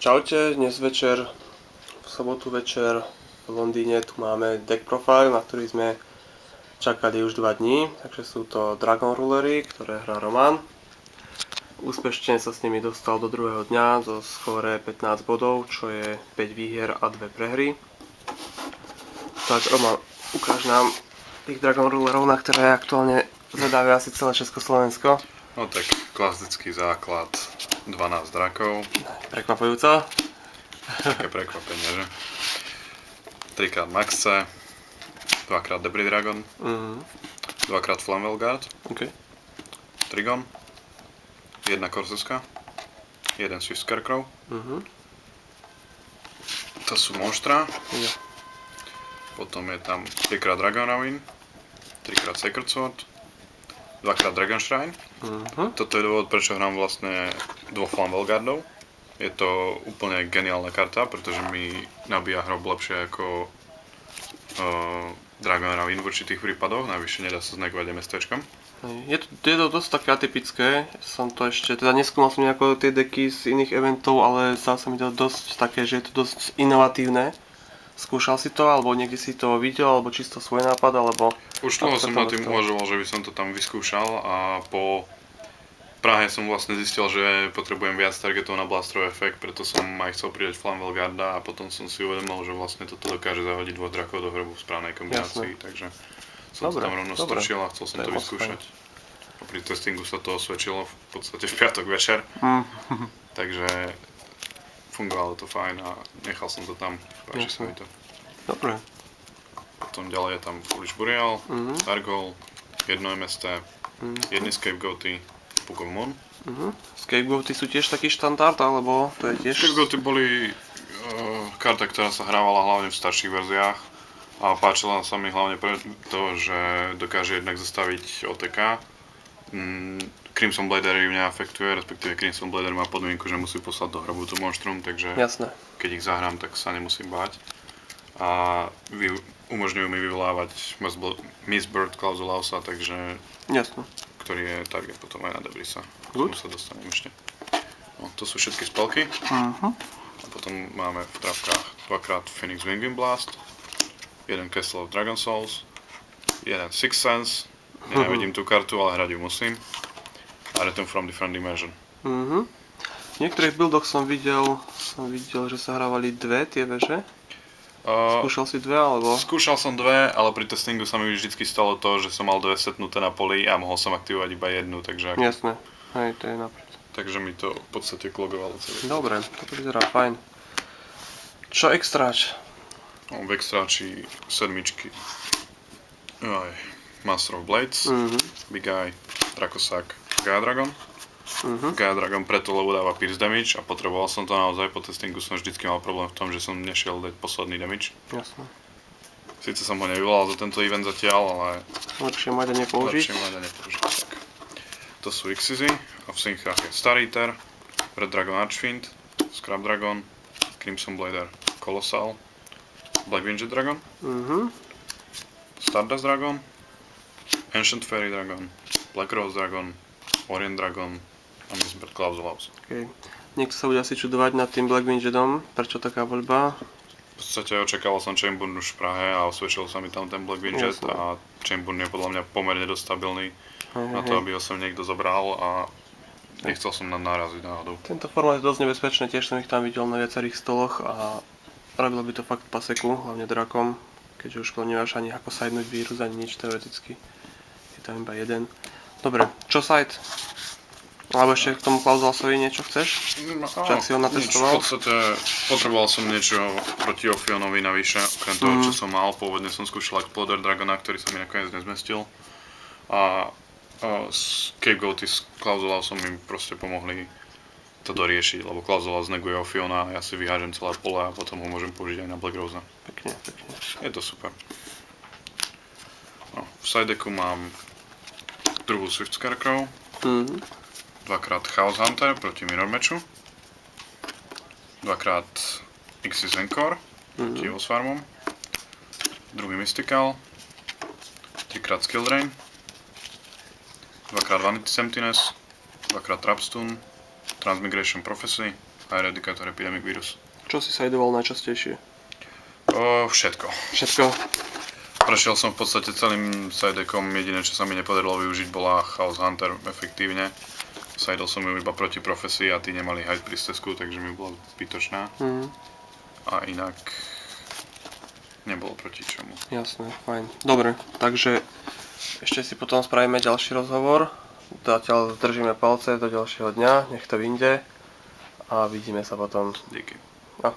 Čaute, dnes večer, v sobotu večer v Londýne tu máme deck profile, na ktorý sme čakali už 2 dní, takže sú to Dragon Rulery, ktoré hrá Roman. Úspešne sa s nimi dostal do druhého dňa zo skóre 15 bodov, čo je 5 výhier a 2 prehry. Tak Roman, ukáž nám tých Dragon Rulerov, na ktoré aktuálne zadávia asi celé Československo. No tak klasický základ, 12 drakov. Prekvapujúco. Také prekvapenie, že? 3x Maxe, 2x Debris Dragon, 2x Flammel Guard, Trigon, 1 Korsuska, 1 Swift Scarecrow. To sú monštra. Potom je tam 3x Dragon Ravine, 3x Sacred Sword, 2x Dragon Shrine. Toto je dôvod, prečo hrám vlastne 2 Flammel Guardov. Je to úplne geniálna karta, pretože mi nabíja hrob lepšie ako Dragon Ravine v určitých prípadoch, najvyššie nedá sa znakovať MSTčkom. Je to dosť také atypické, som to ešte, teda neskúmal som nejako tie deky z iných eventov, ale zdá sa mi to dosť také, že je to dosť inovatívne. Skúšal si to, alebo niekde si to videl, alebo čisto svoj nápad, alebo... Už dlho som nad tým uvažoval, že by som to tam vyskúšal a po Prahe som vlastne zistil, že potrebujem viac targetov na blasterový efekt, preto som aj chcel pridať Flammel Guarda a potom som si uvedomil, že vlastne toto dokáže zahodiť 2 drakov do hrobu v správnej kombinácii, takže som to tam rovno stočil a chcel som to vyskúšať. A pri testingu sa to osvedčilo v podstate v piatok večer, takže fungovalo to fajn a nechal som to tam, páči sa mi to. Dobre. Potom ďalej je tam Foolish Burial, Argol, 1 MST, 1 Scapegoaty, Book of Moon. Scapegoaty sú tiež taký štandard, alebo to je tiež... Scapegoaty boli karta, ktorá sa hrávala hlavne v starších verziách a páčila sa mi hlavne preto, že dokáže jednak zastaviť OTK. Crimson Blader ju neafektuje, respektíve Crimson Blader má podmienku, že musí poslať do hrobu tú monštrum, takže keď ich zahrám, tak sa nemusím báť. A umožňujú mi vyvolávať Miss Bird Clausulausa, takže... ktorý je target potom aj na Debrisa. K tomu sa dostanem ešte. No, to sú všetky spelky. A potom máme v trapkách 2x Phoenix Wingwind Blast, 1 Castle of Dragon Souls, 1 Sixth Sense, nenávidím tú kartu, ale hrať ju musím, a Return from Different Dimension. V niektorých buildoch som videl, že sa hrávali dve tie veže. Skúšal si 2 alebo? Skúšal som 2, ale pri testingu sa mi vždycky stalo to, že som mal 2 setnuté na poli a mohol som aktivovať iba 1, takže... Jasné, hej, to je napríklad. Takže mi to v podstate klogovalo celé. Dobre, toto vyzerá fajn. Čo extráč? No, v extráči 7. Master of Blades, Big Eye, Dracosac, Gaia Dragon. Gaia Dragon preto, lebo dáva pierce damage a potreboval som to naozaj, po testingu som vždycky mal problém v tom, že som nešiel dať posledný damage. Jasné. Sice som ho nevyvolal za tento event zatiaľ, ale... Lepšie mať a nepoužiť. Tak. To sú Xyzy a v synchrách je Star Eater, Red Dragon Archfiend, Scrap Dragon, Crimson Blader Colossal, Black Winged Dragon, Stardust Dragon, Ancient Fairy Dragon, Black Rose Dragon, Orient Dragon a Miss Bird Clausulausa. Niekto sa bude asi čudovať nad tým Black Wingedom, prečo taká voľba? V podstate očakával som Chainburn už v Prahe a osvedčil sa mi tam ten Black Winged a Chainburn je podľa mňa pomerne dosť stabilný na to, aby ho sem niekto zobral a nechcel som nám náraziť náhodou. Tento formát je dosť nebezpečný, tiež som ich tam videl na viacerých stoloch a robilo by to fakt paseku, hlavne drakom, keďže už nemáš ani ako sidenúť vírus, ani nič teoreticky. Je tam iba jeden. Dobre, čo side? Alebo ešte k tomu Clausulausovi niečo chceš? Čak si ho natestoval? V podstate potreboval som niečo proti Ophionovi navyše, okrem toho, čo som mal. Pôvodne som skúšal Exploder Dragona, ktorý sa mi nakoniec nezmestil. A Scapegoaty s Clausulausom mi proste pomohli to doriešiť, lebo Clausulaus neguje Ophiona a ja si vyhážem celé pole a potom ho môžem použiť aj na Black Rose. Pekne. Je to super. No, v side decku mám druhú Swift Scarecrow, 2x Chaos Hunter proti Mirror Matchu, 2x Xyz Encore proti Evil Swarmom, druhý Mystical, 3x Skill Drain, 2x Vanity Emptiness, 2x Trapstone, Transmigration Prophecy, High Eradicator Epidemic Virus. Čo si sajdoval najčastejšie? Všetko. Všetko? Prešiel som v podstate celým sidedeckom, jediné čo sa mi nepodarilo využiť bola Chaos Hunter efektívne. Sajdol som ju iba proti profesii a tí nemali High Priestessku, takže mi bola zbytočná. A inak nebolo proti čomu. Jasné, fajn. Dobre, takže ešte si potom spravíme ďalší rozhovor. Zatiaľ držíme palce do ďalšieho dňa, nech to vyjde a vidíme sa potom. Díky. No.